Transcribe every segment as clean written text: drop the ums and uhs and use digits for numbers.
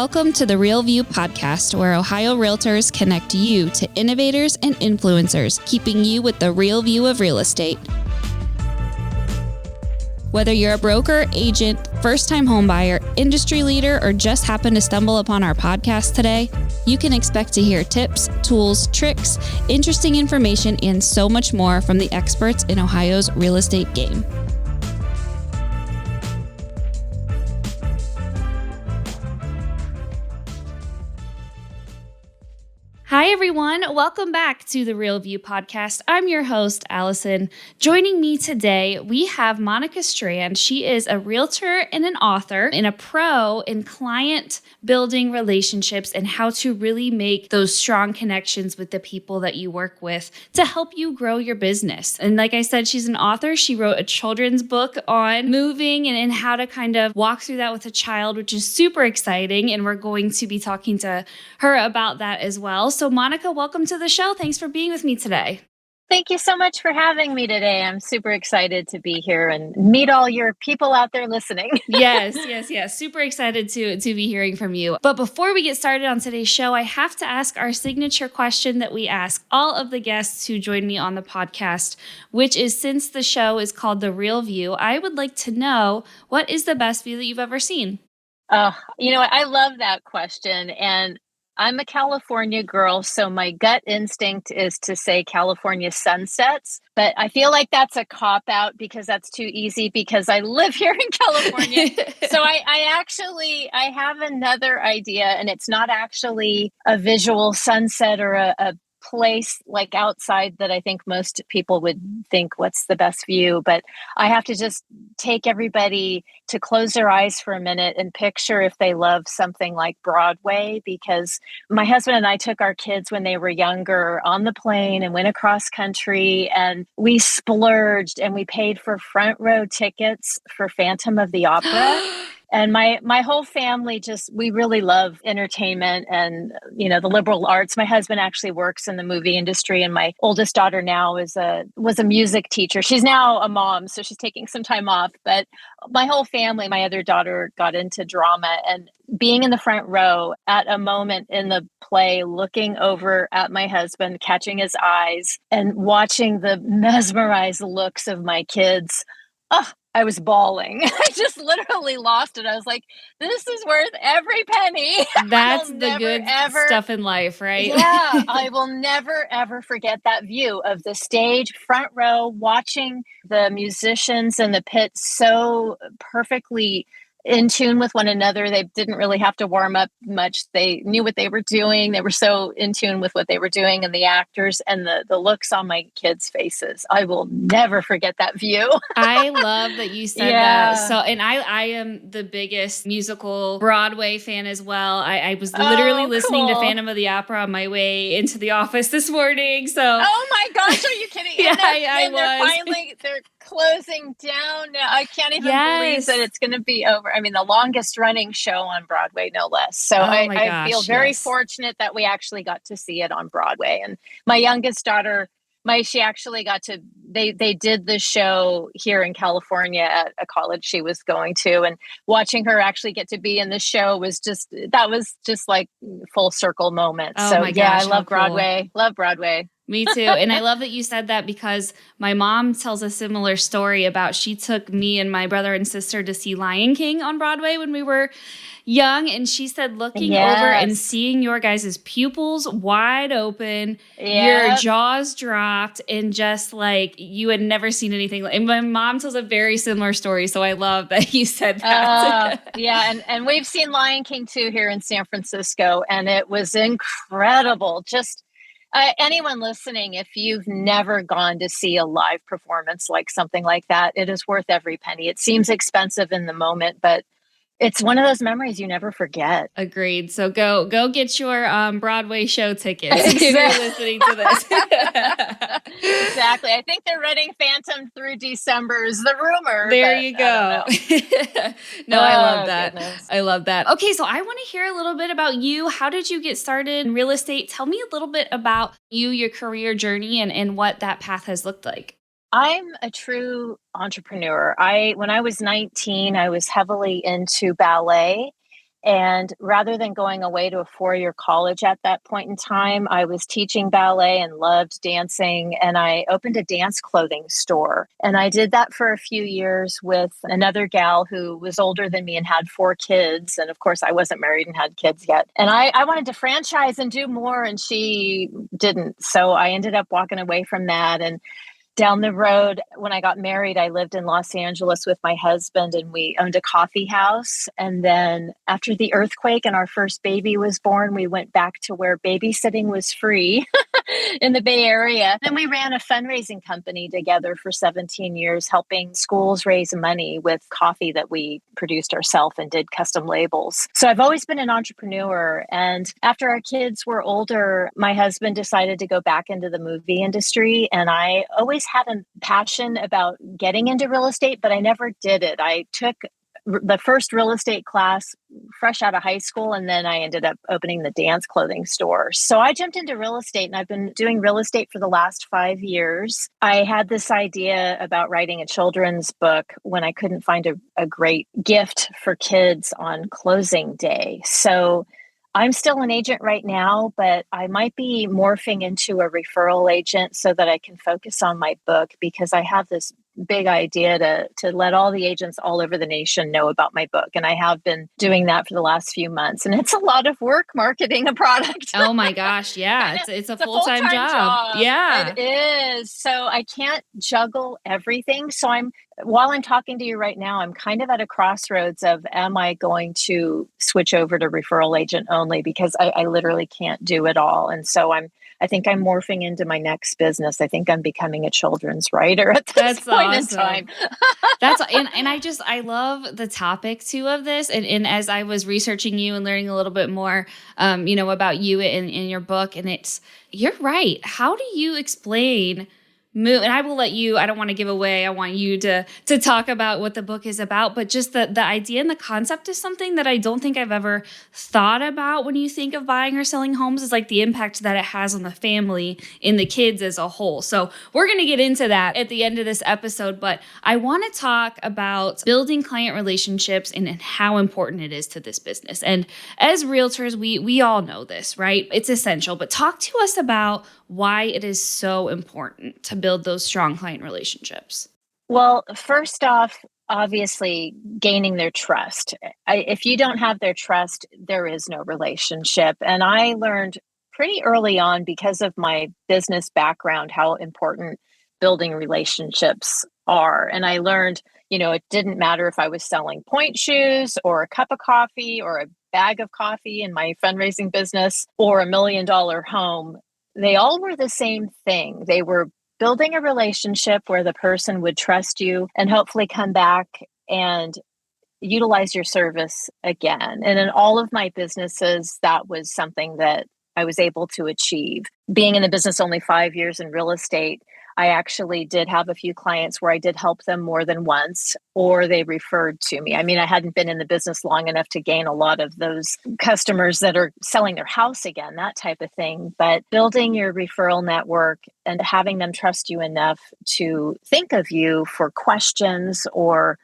Welcome to the Real View podcast, where Ohio Realtors connect you to innovators and influencers, keeping you with the real view of real estate. Whether you're a broker, agent, first-time homebuyer, industry leader, or just happen to stumble upon our podcast today, you can expect to hear tips, tools, tricks, interesting information, and so much more from the experts in Ohio's real estate game. Hi, everyone. Welcome back to the Real View podcast. I'm your host, Allison. Joining me today, we have Monika Strand. She is a realtor and an author and a pro in client building relationships and how to really make those strong connections with the people that you work with to help you grow your business. And like I said, she's an author. She wrote a children's book on moving and how to kind of walk through that with a child, which is super exciting. And we're going to be talking to her about that as well. So Monika, welcome to the show. Thanks for being with me today. Thank you so much for having me today. I'm super excited to be here and meet all your people out there listening. Yes. Super excited to be hearing from you. But before we get started on today's show, I have to ask our signature question that we ask all of the guests who join me on the podcast, which is, since the show is called The Real View, I would like to know, what is the best view that you've ever seen? I love that question. And I'm a California girl, so my gut instinct is to say California sunsets, but I feel like that's a cop-out because that's too easy because I live here in California. So I have another idea, and it's not actually a visual sunset or a place like outside that I think most people would think, what's the best view? But I have to just take everybody to close their eyes for a minute and picture if they love something like Broadway, because my husband and I took our kids when they were younger on the plane and went across country, and we splurged and we paid for front row tickets for Phantom of the Opera. And my whole family we really love entertainment and, the liberal arts. My husband actually works in the movie industry, and my oldest daughter now was a music teacher. She's now a mom, so she's taking some time off. But my whole family, my other daughter got into drama, and being in the front row at a moment in the play, looking over at my husband, catching his eyes and watching the mesmerized looks of my kids. Oh, I was bawling. I just literally lost it. I was like, this is worth every penny. That's the good stuff in life, right? Yeah, I will never, ever forget that view of the stage, front row, watching the musicians in the pit so perfectly in tune with one another. They didn't really have to warm up much. They knew what they were doing. They were so in tune with what they were doing, and the actors and the looks on my kids' faces. I will never forget that view. I love that you said that. So, and I am the biggest musical Broadway fan as well. I was literally listening to Phantom of the Opera on my way into the office this morning. So, oh my gosh, are you kidding? Yeah, I was. They're closing down now. I can't even believe that it's going to be over. I mean, the longest running show on Broadway, no less. So I feel very fortunate that we actually got to see it on Broadway. And my youngest daughter, she actually got to, they did the show here in California at a college she was going to, and watching her actually get to be in the show was just like full circle moment. Oh so my gosh, I love Broadway. Cool. Love Broadway. Me too. And I love that you said that, because my mom tells a similar story about, she took me and my brother and sister to see Lion King on Broadway when we were young. And she said, looking over and seeing your guys' pupils wide open, your jaws dropped, and just like you had never seen anything. And my mom tells a very similar story. So I love that you said that. And we've seen Lion King too here in San Francisco, and it was incredible. Just anyone listening, if you've never gone to see a live performance like something like that, it is worth every penny. It seems expensive in the moment, but it's one of those memories you never forget. Agreed. So go get your Broadway show tickets if you're listening to this. Exactly. I think they're running Phantom through December is the rumor. There you go. I love that. Goodness. I love that. Okay, so I want to hear a little bit about you. How did you get started in real estate? Tell me a little bit about you, your career journey, and what that path has looked like. I'm a true entrepreneur. When I was 19, I was heavily into ballet, And rather than going away to a 4-year college at that point in time, I was teaching ballet and loved dancing. And I opened a dance clothing store. And I did that for a few years with another gal who was older than me and had 4 kids. And of course, I wasn't married and had kids yet. And I wanted to franchise and do more, and she didn't. So I ended up walking away from that. And down the road, when I got married, I lived in Los Angeles with my husband, and we owned a coffee house. And then after the earthquake and our first baby was born, we went back to where babysitting was free in the Bay Area. And we ran a fundraising company together for 17 years, helping schools raise money with coffee that we produced ourselves and did custom labels. So I've always been an entrepreneur. And after our kids were older, my husband decided to go back into the movie industry. And I always had a passion about getting into real estate, but I never did it. I took the first real estate class fresh out of high school, and then I ended up opening the dance clothing store. So I jumped into real estate, and I've been doing real estate for the last 5 years. I had this idea about writing a children's book when I couldn't find a great gift for kids on closing day. So I'm still an agent right now, but I might be morphing into a referral agent so that I can focus on my book, because I have this big idea to let all the agents all over the nation know about my book. And I have been doing that for the last few months. And it's a lot of work marketing a product. Oh my gosh. Yeah. It's a full-time job. Yeah. It is. So I can't juggle everything. So while I'm talking to you right now, I'm kind of at a crossroads of, am I going to switch over to referral agent only? Because I literally can't do it all. And so I think I'm morphing into my next business. I think I'm becoming a children's writer at this point in time. I love the topic too of this. And as I was researching you and learning a little bit more, about you in your book, and you're right. How do you explain move? And I will let you, I don't want to give away. I want you to talk about what the book is about, but just the idea and the concept is something that I don't think I've ever thought about when you think of buying or selling homes, is like the impact that it has on the family and the kids as a whole. So we're going to get into that at the end of this episode, but I want to talk about building client relationships and how important it is to this business. And as realtors, we all know this, right? It's essential, but talk to us about why it is so important to build those strong client relationships. Well, first off, obviously gaining their trust. If you don't have their trust, there is no relationship. And I learned pretty early on, because of my business background, how important building relationships are. And I learned, it didn't matter if I was selling point shoes or a cup of coffee or a bag of coffee in my fundraising business or $1 million home. They all were the same thing. They were building a relationship where the person would trust you and hopefully come back and utilize your service again. And in all of my businesses, that was something that I was able to achieve. Being in the business only 5 years in real estate, I actually did have a few clients where I did help them more than once, or they referred to me. I mean, I hadn't been in the business long enough to gain a lot of those customers that are selling their house again, that type of thing. But building your referral network and having them trust you enough to think of you for questions or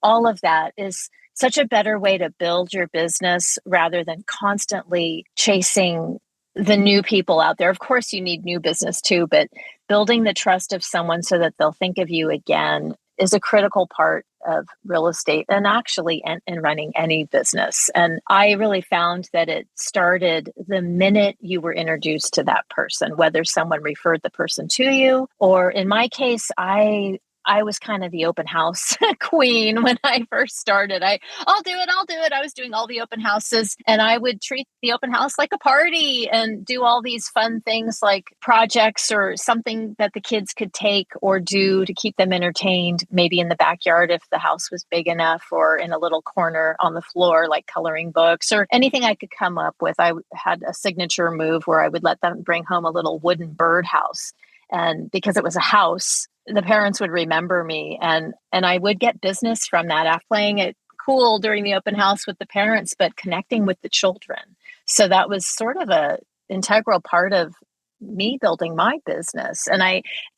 all of that is such a better way to build your business rather than constantly chasing the new people out there. Of course, you need new business too, but building the trust of someone so that they'll think of you again is a critical part of real estate and actually in running any business. And I really found that it started the minute you were introduced to that person, whether someone referred the person to you, or in my case, I was kind of the open house queen when I first started. I'll do it. I was doing all the open houses, and I would treat the open house like a party and do all these fun things like projects or something that the kids could take or do to keep them entertained, maybe in the backyard if the house was big enough, or in a little corner on the floor, like coloring books or anything I could come up with. I had a signature move where I would let them bring home a little wooden birdhouse. And because it was a house, the parents would remember me, and I would get business from that after playing it cool during the open house with the parents, but connecting with the children. So that was sort of a integral part of me building my business. And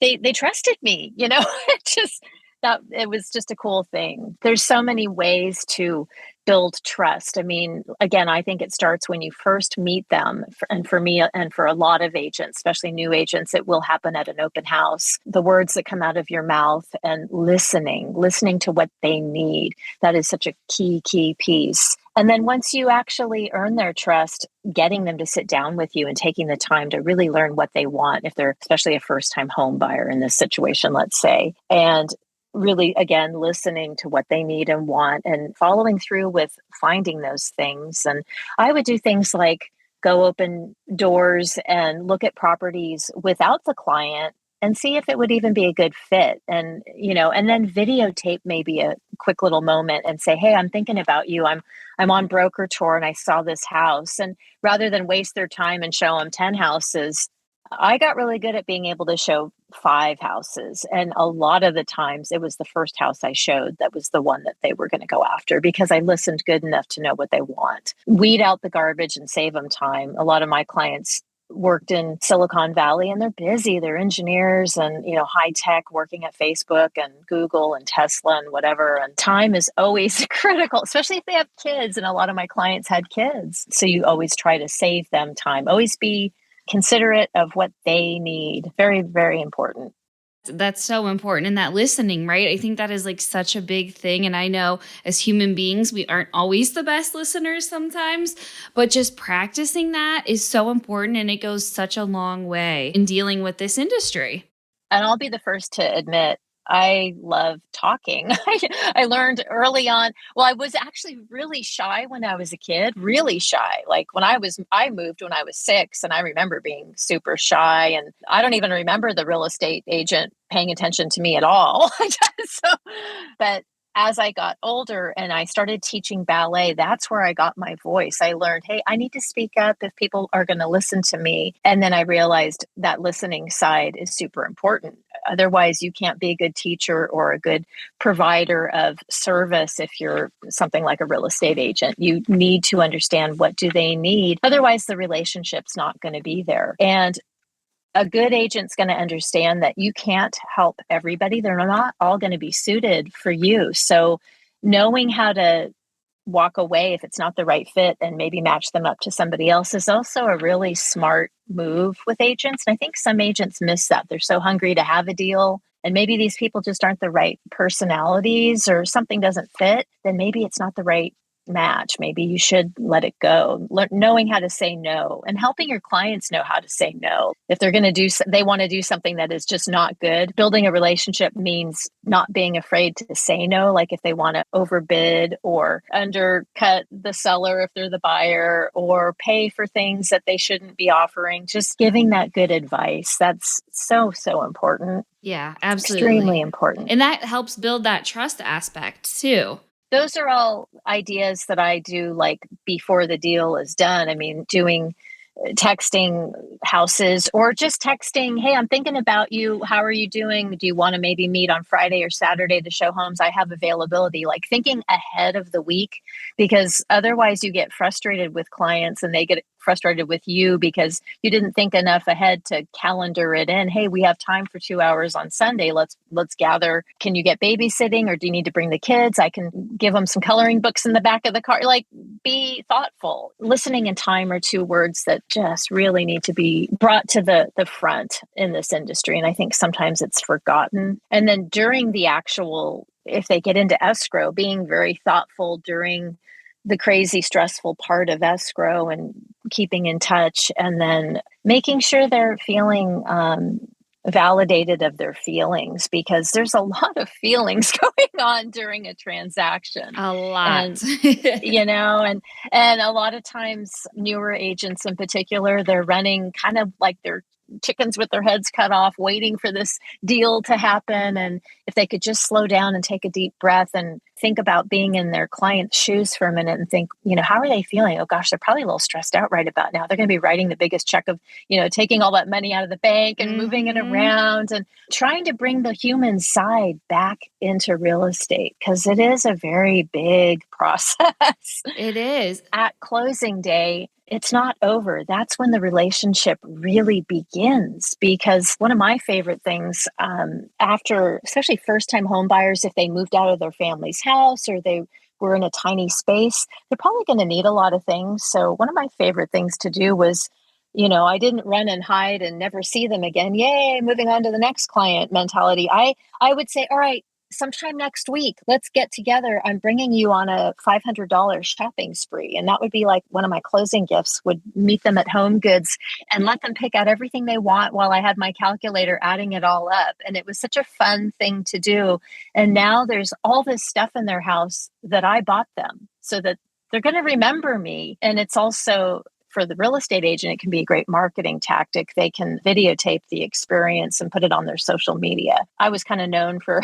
they trusted me, it was just a cool thing. There's so many ways to build trust. I mean, again, I think it starts when you first meet them. And for me, and for a lot of agents, especially new agents, it will happen at an open house. The words that come out of your mouth and listening to what they need. That is such a key piece. And then once you actually earn their trust, getting them to sit down with you and taking the time to really learn what they want, if they're especially a first-time home buyer in this situation, let's say, and really, again, listening to what they need and want and following through with finding those things. And I would do things like go open doors and look at properties without the client and see if it would even be a good fit. And, and then videotape maybe a quick little moment and say, hey, I'm thinking about you. I'm on broker tour and I saw this house. And rather than waste their time and show them 10 houses, I got really good at being able to show 5 houses. And a lot of the times it was the first house I showed that was the one that they were going to go after because I listened good enough to know what they want. Weed out the garbage and save them time. A lot of my clients worked in Silicon Valley and they're busy. They're engineers and, high tech, working at Facebook and Google and Tesla and whatever. And time is always critical, especially if they have kids. And a lot of my clients had kids. So you always try to save them time. Always be considerate of what they need. Very, very important. That's so important. And that listening, right? I think that is like such a big thing. And I know as human beings, we aren't always the best listeners sometimes, but just practicing that is so important. And it goes such a long way in dealing with this industry. And I'll be the first to admit, I love talking. I learned early on. Well, I was actually really shy when I was a kid, really shy. Like I moved when I was 6 and I remember being super shy and I don't even remember the real estate agent paying attention to me at all. But as I got older and I started teaching ballet, that's where I got my voice. I learned, hey, I need to speak up if people are going to listen to me. And then I realized that listening side is super important. Otherwise, you can't be a good teacher or a good provider of service if you're something like a real estate agent. You need to understand what do they need. Otherwise, the relationship's not going to be there. And a good agent's going to understand that you can't help everybody. They're not all going to be suited for you. So knowing how to walk away if it's not the right fit and maybe match them up to somebody else is also a really smart move with agents. And I think some agents miss that. They're so hungry to have a deal. And maybe these people just aren't the right personalities or something doesn't fit. Then maybe it's not the right match. Maybe you should let it go. Knowing how to say no and helping your clients know how to say no. If they're going to they want to do something that is just not good. Building a relationship means not being afraid to say no. Like if they want to overbid or undercut the seller if they're the buyer or pay for things that they shouldn't be offering, just giving that good advice. That's so important. Yeah, absolutely. Extremely important. And that helps build that trust aspect too. Those are all ideas that I do like before the deal is done. I mean, texting houses or just texting, hey, I'm thinking about you. How are you doing? Do you want to maybe meet on Friday or Saturday to show homes? I have availability, like thinking ahead of the week, because otherwise you get frustrated with clients and they get frustrated with you because you didn't think enough ahead to calendar it in. Hey, we have time for 2 hours on Sunday. Let's gather. Can you get babysitting or do you need to bring the kids? I can give them some coloring books in the back of the car. Like, be thoughtful. Listening and time are 2 words that just really need to be brought to the front in this industry. And I think sometimes it's forgotten. And then during the actual, if they get into escrow, being very thoughtful during the crazy stressful part of escrow and keeping in touch, and then making sure they're feeling validated of their feelings, because there's a lot of feelings going on during a transaction. A lot. And, and a lot of times newer agents in particular, they're running kind of like they're chickens with their heads cut off, waiting for this deal to happen. And if they could just slow down and take a deep breath and think about being in their client's shoes for a minute and think, how are they feeling? Oh gosh, they're probably a little stressed out right about now. They're going to be writing the biggest check of, taking all that money out of the bank and moving it around, and trying to bring the human side back into real estate, because it is a very big process. It is. At closing day, it's not over. That's when the relationship really begins, because one of my favorite things after, especially first-time home buyers, if they moved out of their family's house or they we're in a tiny space, they're probably going to need a lot of things. So one of my favorite things to do was, I didn't run and hide and never see them again. Yay, moving on to the next client mentality. I would say, all right, sometime next week, let's get together. I'm bringing you on a $500 shopping spree. And that would be like one of my closing gifts, would meet them at Home Goods and let them pick out everything they want while I had my calculator adding it all up. And it was such a fun thing to do. And now there's all this stuff in their house that I bought them so that they're going to remember me. And it's also, for the real estate agent, it can be a great marketing tactic. They can videotape the experience and put it on their social media. I was kind of known for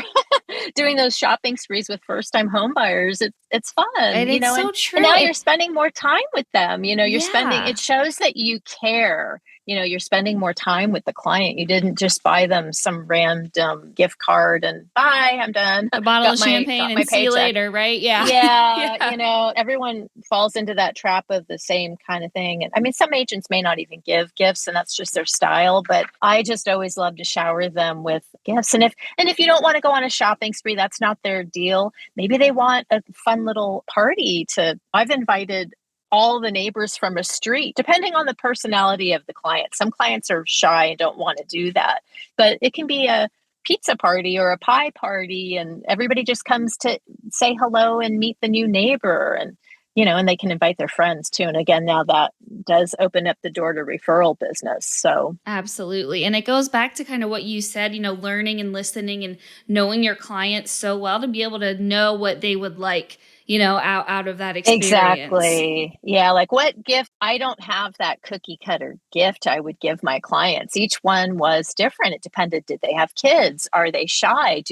doing those shopping sprees with first-time home buyers. It's fun, And it's so true. And now you're spending more time with them. You're spending. Yeah. It shows that you care. You're spending more time with the client. You didn't just buy them some random gift card and bye, I'm done. A bottle of champagne and see you later, right? Yeah. Yeah. Everyone falls into that trap of the same kind of thing. And I mean, some agents may not even give gifts and that's just their style, but I just always love to shower them with gifts. And if you don't want to go on a shopping spree, that's not their deal. Maybe they want a fun little party I've invited all the neighbors from a street, depending on the personality of the client. Some clients are shy and don't want to do that, but it can be a pizza party or a pie party, and everybody just comes to say hello and meet the new neighbor, and they can invite their friends too. And again, now that does open up the door to referral business. So absolutely. And it goes back to kind of what you said, learning and listening and knowing your clients so well to be able to know what they would like, out of that experience. Exactly. Yeah. Like what gift? I don't have that cookie cutter gift I would give my clients. Each one was different. It depended. Did they have kids? Are they shy?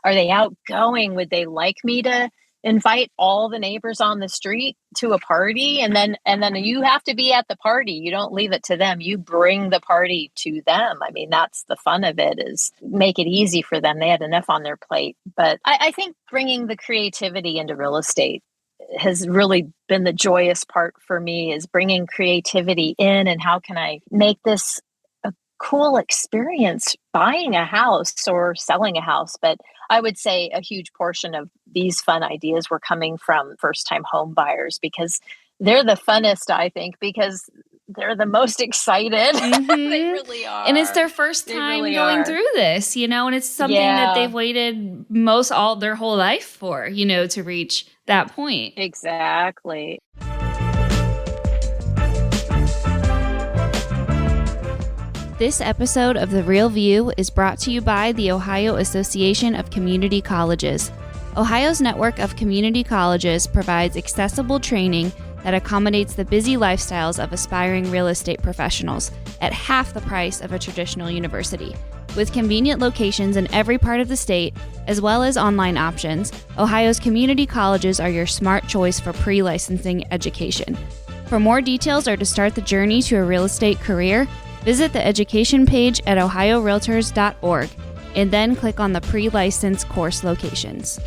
Are they outgoing? Would they like me to invite all the neighbors on the street to a party? And then you have to be at the party. You don't leave it to them. You bring the party to them. I mean, that's the fun of it, is make it easy for them. They had enough on their plate. But I think bringing the creativity into real estate has really been the joyous part for me, is bringing creativity in, and how can I make this a cool experience buying a house or selling a house. But I would say a huge portion of these fun ideas were coming from first-time home buyers, because they're the funnest, I think, because they're the most excited. Mm-hmm. They really are. And it's their first time going through this, and it's something that they've waited all their whole life for, to reach that point. Exactly. This episode of The Real View is brought to you by the Ohio Association of Community Colleges. Ohio's network of community colleges provides accessible training that accommodates the busy lifestyles of aspiring real estate professionals at half the price of a traditional university. With convenient locations in every part of the state, as well as online options, Ohio's community colleges are your smart choice for pre-licensing education. For more details or to start the journey to a real estate career, visit the education page at ohiorealtors.org and then click on the pre-license course locations.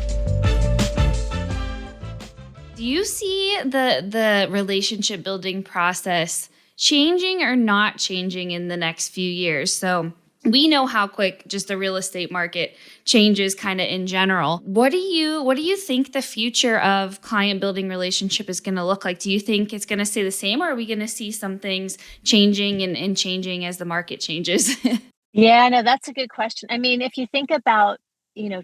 Do you see the relationship building process changing or not changing in the next few years? So we know how quick just the real estate market changes kind of in general. What do you think the future of client building relationship is going to look like? Do you think it's going to stay the same, or are we going to see some things changing and changing as the market changes? Yeah, no, that's a good question. I mean, if you think about,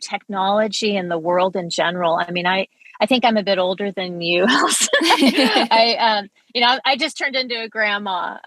technology and the world in general, I mean, I think I'm a bit older than you. I just turned into a grandma.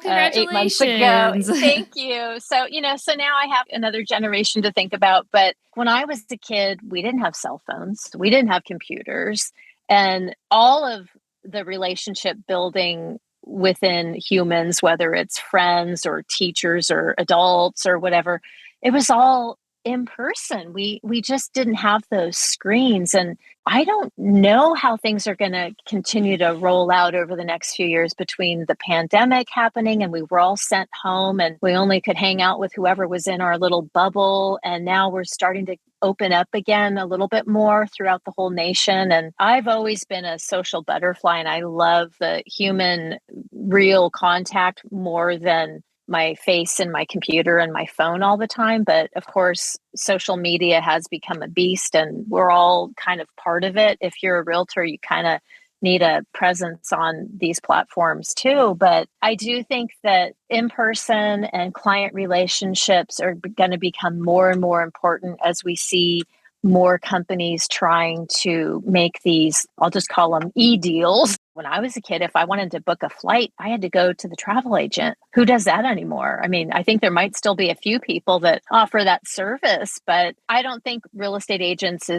Congratulations. 8 months ago. Thank you. So, so now I have another generation to think about. But when I was a kid, we didn't have cell phones. We didn't have computers. And all of the relationship building within humans, whether it's friends or teachers or adults or whatever, it was all in person. We just didn't have those screens. And I don't know how things are going to continue to roll out over the next few years, between the pandemic happening and we were all sent home and we only could hang out with whoever was in our little bubble. And now we're starting to open up again a little bit more throughout the whole nation. And I've always been a social butterfly, and I love the human real contact more than my face and my computer and my phone all the time. But of course, social media has become a beast and we're all kind of part of it. If you're a realtor, you kind of need a presence on these platforms too. But I do think that in-person and client relationships are going to become more and more important as we see more companies trying to make these, I'll just call them e-deals. When I was a kid, if I wanted to book a flight, I had to go to the travel agent. Who does that anymore? I mean, I think there might still be a few people that offer that service, but I don't think real estate agents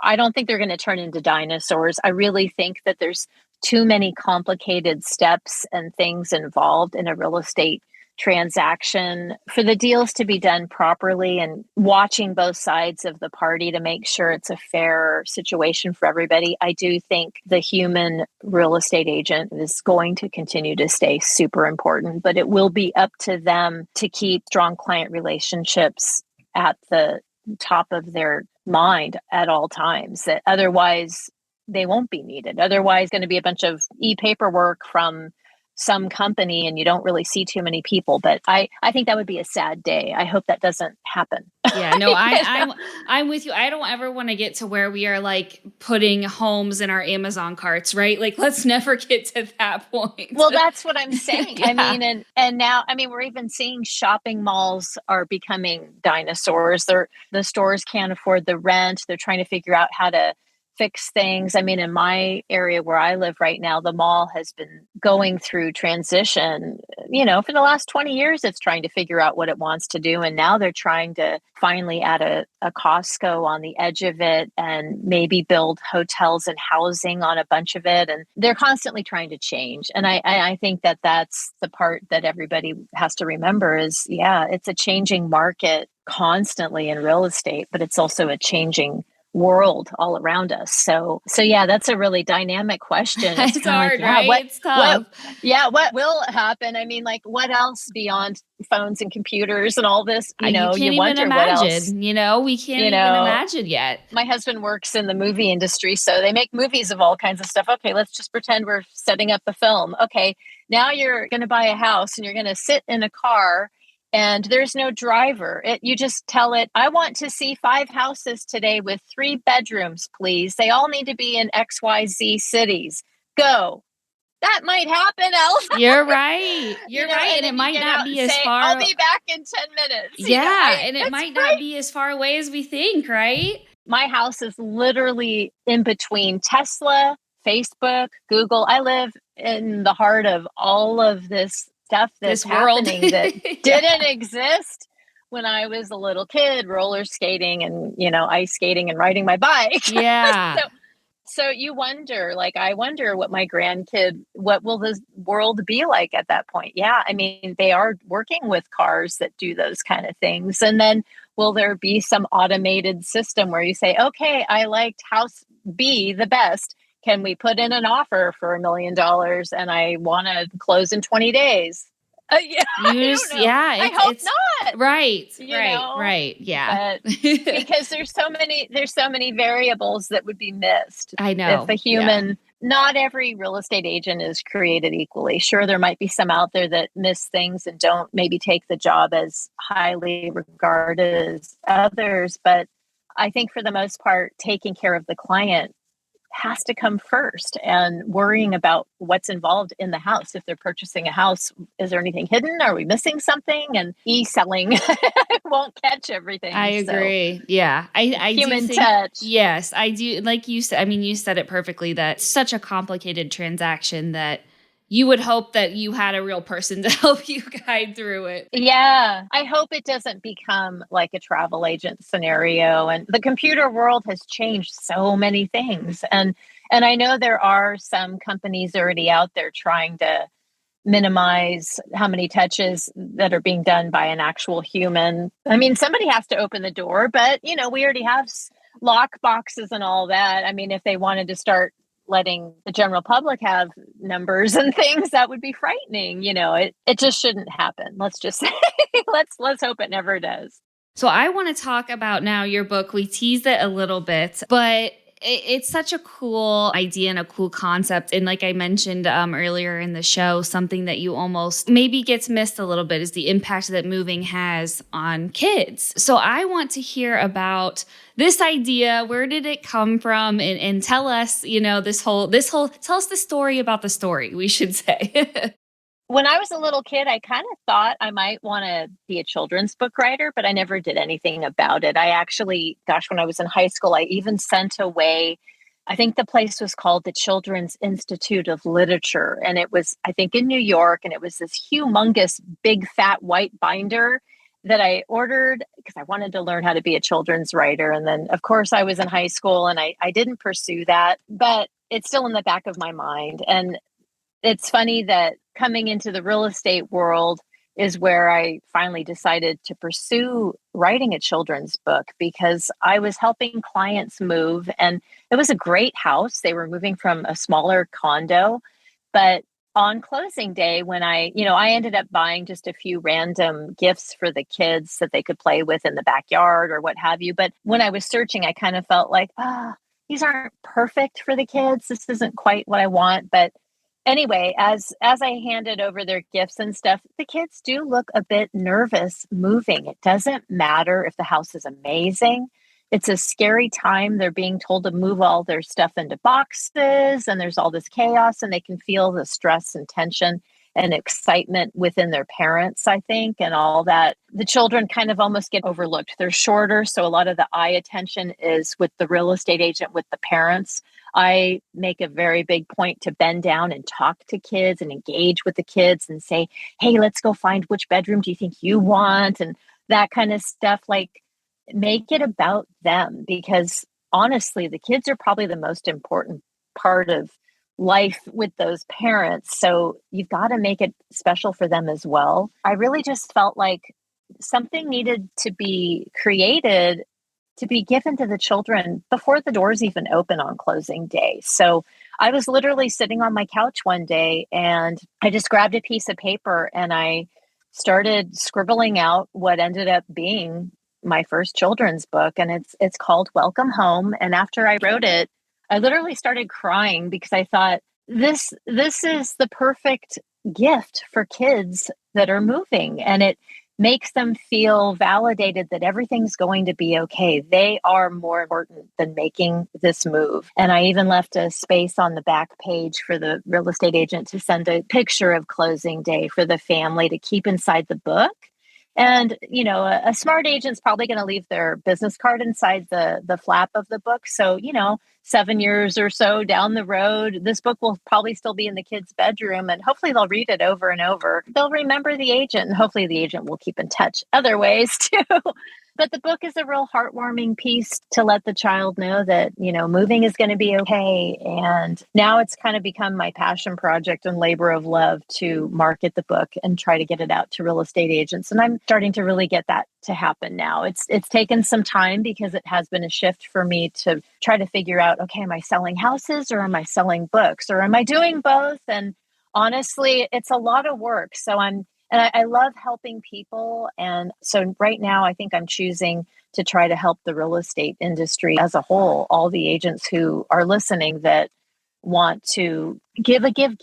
I don't think they're going to turn into dinosaurs. I really think that there's too many complicated steps and things involved in a real estate transaction for the deals to be done properly, and watching both sides of the party to make sure it's a fair situation for everybody. I do think the human real estate agent is going to continue to stay super important, but it will be up to them to keep strong client relationships at the top of their mind at all times. That otherwise they won't be needed. Otherwise, going to be a bunch of e-paperwork from some company and you don't really see too many people. But I think that would be a sad day. I hope that doesn't happen. Yeah, no, I'm with you. I don't ever want to get to where we are like putting homes in our Amazon carts, right? Like, let's never get to that point. Well, that's what I'm saying. Yeah. I mean, and now, I mean, we're even seeing shopping malls are becoming dinosaurs. The stores can't afford the rent. They're trying to figure out how to fix things. I mean, in my area where I live right now, the mall has been going through transition. For the last 20 years, it's trying to figure out what it wants to do. And now they're trying to finally add a Costco on the edge of it and maybe build hotels and housing on a bunch of it. And they're constantly trying to change. And I think that that's the part that everybody has to remember is, yeah, it's a changing market constantly in real estate, but it's also a changing world all around us. So yeah, that's a really dynamic question. It's hard, right? It's tough. What will happen? I mean, like, what else beyond phones and computers and all this? You can't you even wonder imagine. what else. We can't even imagine yet. My husband works in the movie industry, so they make movies of all kinds of stuff. Okay, let's just pretend we're setting up a film. Okay, now you're going to buy a house and you're going to sit in a car and there's no driver. You just tell it, I want to see 5 houses today with 3 bedrooms, please. They all need to be in XYZ cities. Go. That might happen, Elsa. You're right. You're right. And it might not be as far. I'll be back in 10 minutes. Yeah. And it might not be as far away as we think, right? My house is literally in between Tesla, Facebook, Google. I live in the heart of all of this stuff that's happening that didn't exist when I was a little kid, roller skating and, ice skating and riding my bike. Yeah. So you wonder, I wonder what what will this world be like at that point? Yeah. I mean, they are working with cars that do those kind of things. And then will there be some automated system where you say, okay, I liked house B the best. Can we put in an offer for $1 million and I want to close in 20 days? Yeah, I hope not. Right. Right. Yeah. But because there's so many variables that would be missed. I know. If a human, not every real estate agent is created equally. Sure, there might be some out there that miss things and don't maybe take the job as highly regarded as others. But I think for the most part, taking care of the client has to come first, and worrying about what's involved in the house. If they're purchasing a house, is there anything hidden? Are we missing something? And e-selling won't catch everything. I agree. So, yeah. I human do think, touch. Yes, I do. Like you said, you said it perfectly, that it's such a complicated transaction that you would hope that you had a real person to help you guide through it. Yeah. I hope it doesn't become like a travel agent scenario. And the computer world has changed so many things. And I know there are some companies already out there trying to minimize how many touches that are being done by an actual human. I mean, somebody has to open the door, but we already have lock boxes and all that. I mean, if they wanted to start letting the general public have numbers and things, that would be frightening. It just shouldn't happen. Let's just say, let's hope it never does. So I want to talk about now your book. We teased it a little bit, but It's such a cool idea and a cool concept. And like I mentioned earlier in the show, something that you almost maybe gets missed a little bit is the impact that moving has on kids. So I want to hear about this idea. Where did it come from? And tell us, tell us the story about the story, we should say. When I was a little kid, I kind of thought I might want to be a children's book writer, but I never did anything about it. I actually, gosh, when I was in high school, I even sent away, I think the place was called the Children's Institute of Literature. And it was, I think, in New York. And it was this humongous, big, fat white binder that I ordered because I wanted to learn how to be a children's writer. And then, of course, I was in high school and I didn't pursue that, but it's still in the back of my mind. And it's funny that coming into the real estate world is where I finally decided to pursue writing a children's book because I was helping clients move, and it was a great house. They were moving from a smaller condo, but on closing day, when I ended up buying just a few random gifts for the kids that they could play with in the backyard or what have you. But when I was searching, I kind of felt like, these aren't perfect for the kids. This isn't quite what I want. But anyway, as I handed over their gifts and stuff, the kids do look a bit nervous moving. It doesn't matter if the house is amazing. It's a scary time. They're being told to move all their stuff into boxes, and there's all this chaos, and they can feel the stress and tension and excitement within their parents, I think, and all that. The children kind of almost get overlooked. They're shorter, so a lot of the eye attention is with the real estate agent, with the parents. I make a very big point to bend down and talk to kids and engage with the kids and say, hey, let's go find which bedroom do you think you want? And that kind of stuff. Like, make it about them, because honestly, the kids are probably the most important part of life with those parents. So you've got to make it special for them as well. I really just felt like something needed to be created to be given to the children before the doors even open on closing day. So I was literally sitting on my couch one day and I just grabbed a piece of paper and I started scribbling out what ended up being my first children's book. And it's called Welcome Home. And after I wrote it, I literally started crying because I thought, this is the perfect gift for kids that are moving. And it makes them feel validated that everything's going to be okay. They are more important than making this move. And I even left a space on the back page for the real estate agent to send a picture of closing day for the family to keep inside the book. And, a smart agent's probably going to leave their business card inside the flap of the book. So, 7 years or so down the road, this book will probably still be in the kids' bedroom, and hopefully they'll read it over and over. They'll remember the agent, and hopefully the agent will keep in touch other ways too. But the book is a real heartwarming piece to let the child know that, moving is going to be okay. And now it's kind of become my passion project and labor of love to market the book and try to get it out to real estate agents. And I'm starting to really get that to happen now. It's taken some time because it has been a shift for me to try to figure out, okay, am I selling houses or am I selling books or am I doing both? And honestly, it's a lot of work. So I love helping people. And so right now, I think I'm choosing to try to help the real estate industry as a whole, all the agents who are listening that want to give a gift,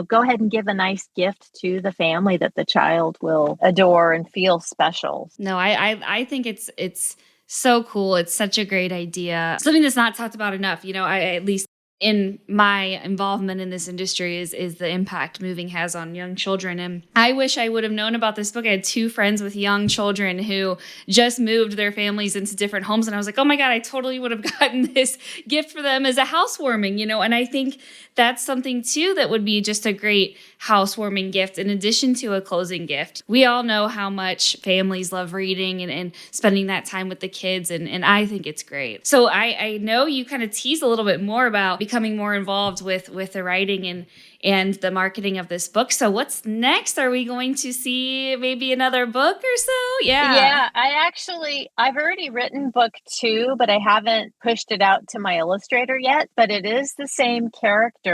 go ahead and give a nice gift to the family that the child will adore and feel special. No, I think it's so cool. It's such a great idea. Something that's not talked about enough. I at least in my involvement in this industry is the impact moving has on young children. And I wish I would have known about this book. I had two friends with young children who just moved their families into different homes. And I was like, oh my God, I totally would have gotten this gift for them as a housewarming, and I think that's something too that would be just a great housewarming gift in addition to a closing gift. We all know how much families love reading and spending that time with the kids. And I think it's great. So I know you kind of tease a little bit more about becoming more involved with the writing and the marketing of this book. So what's next? Are we going to see maybe another book or so? Yeah, I've already written book 2, but I haven't pushed it out to my illustrator yet, but it is the same characters.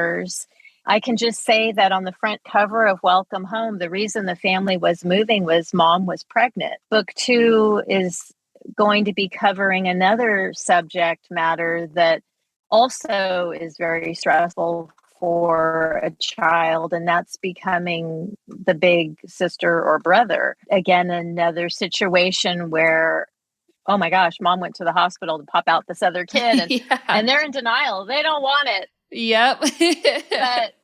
I can just say that on the front cover of Welcome Home, the reason the family was moving was mom was pregnant. Book 2 is going to be covering another subject matter that also is very stressful for a child, and that's becoming the big sister or brother. Again, another situation where, oh my gosh, mom went to the hospital to pop out this other kid, Yeah. and they're in denial. They don't want it. Yep. But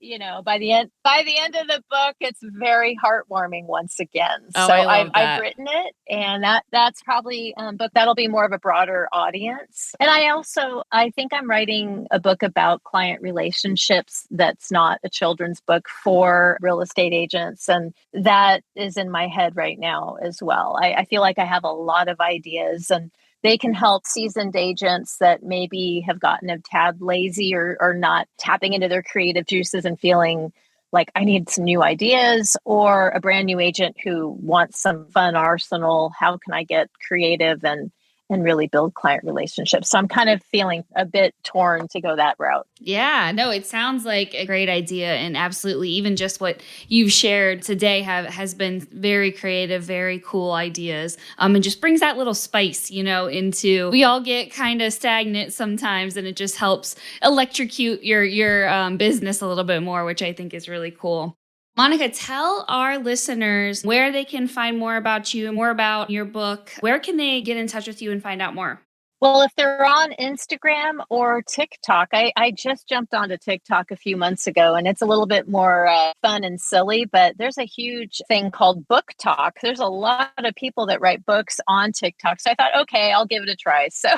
by the end of the book, it's very heartwarming once again. Oh, So I love that. I've written it, and that's probably, but that'll be more of a broader audience. And I think I'm writing a book about client relationships that's not a children's book for real estate agents, and that is in my head right now as well. I feel like I have a lot of ideas, and they can help seasoned agents that maybe have gotten a tad lazy or not tapping into their creative juices and feeling like I need some new ideas, or a brand new agent who wants some fun arsenal. How can I get creative and really build client relationships? So I'm kind of feeling a bit torn to go that route. Yeah, no, it sounds like a great idea. And absolutely, even just what you've shared today has been very creative, very cool ideas. And just brings that little spice, into, we all get kind of stagnant sometimes, and it just helps electrocute your business a little bit more, which I think is really cool. Monika, tell our listeners where they can find more about you, more about your book. Where can they get in touch with you and find out more? Well, if they're on Instagram or TikTok, I just jumped onto TikTok a few months ago, and it's a little bit more fun and silly, but there's a huge thing called Book Talk. There's a lot of people that write books on TikTok. So I thought, okay, I'll give it a try. So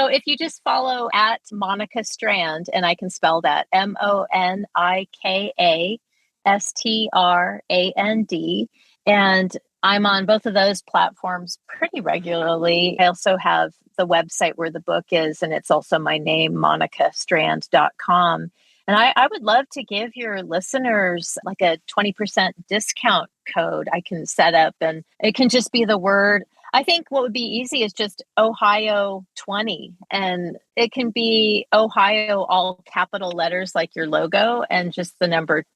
if you just follow at Monika Strand, and I can spell that MONIKASTRAND, and I'm on both of those platforms pretty regularly. I also have the website where the book is, and it's also my name, monikastrand.com. And I would love to give your listeners like a 20% discount code I can set up, and it can just be the word. I think what would be easy is just Ohio 20, and it can be Ohio, all capital letters like your logo, and just the number 20.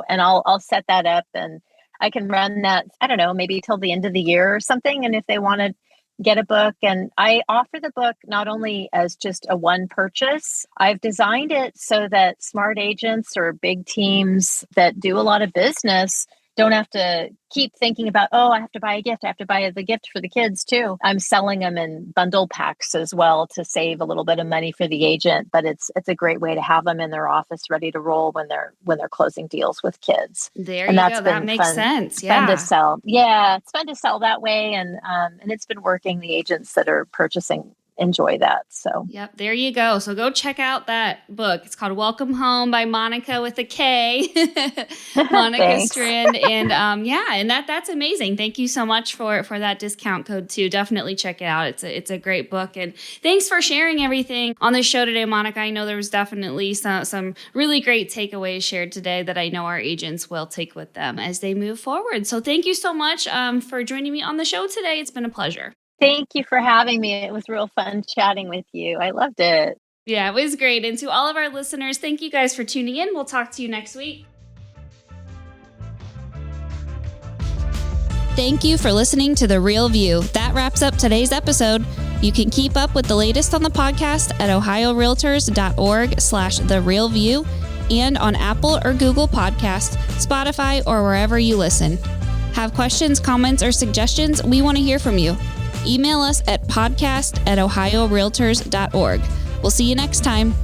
And I'll set that up, and I can run that, I don't know, maybe till the end of the year or something. And if they want to get a book, and I offer the book not only as just a one purchase, I've designed it so that smart agents or big teams that do a lot of business don't have to keep thinking about, oh, I have to buy a gift. I have to buy the gift for the kids too. I'm selling them in bundle packs as well to save a little bit of money for the agent, but it's a great way to have them in their office ready to roll when they're closing deals with kids. There you go. That makes sense. Yeah. Fun to sell. Yeah, it's fun to sell that way, and it's been working. The agents that are purchasing enjoy that. So yep, there you go. So go check out that book. It's called Welcome Home by Monika with a K. Monika Strand. And and that's amazing. Thank you so much for that discount code too. Definitely check it out. It's a great book. And thanks for sharing everything on the show today, Monika. I know there was definitely some really great takeaways shared today that I know our agents will take with them as they move forward. So thank you so much for joining me on the show today. It's been a pleasure. Thank you for having me. It was real fun chatting with you. I loved it. Yeah, it was great. And to all of our listeners, thank you guys for tuning in. We'll talk to you next week. Thank you for listening to The Real View. That wraps up today's episode. You can keep up with the latest on the podcast at ohiorealtors.org/therealview and on Apple or Google Podcasts, Spotify, or wherever you listen. Have questions, comments, or suggestions? We want to hear from you. Email us at podcast@ohiorealtors.org. We'll see you next time.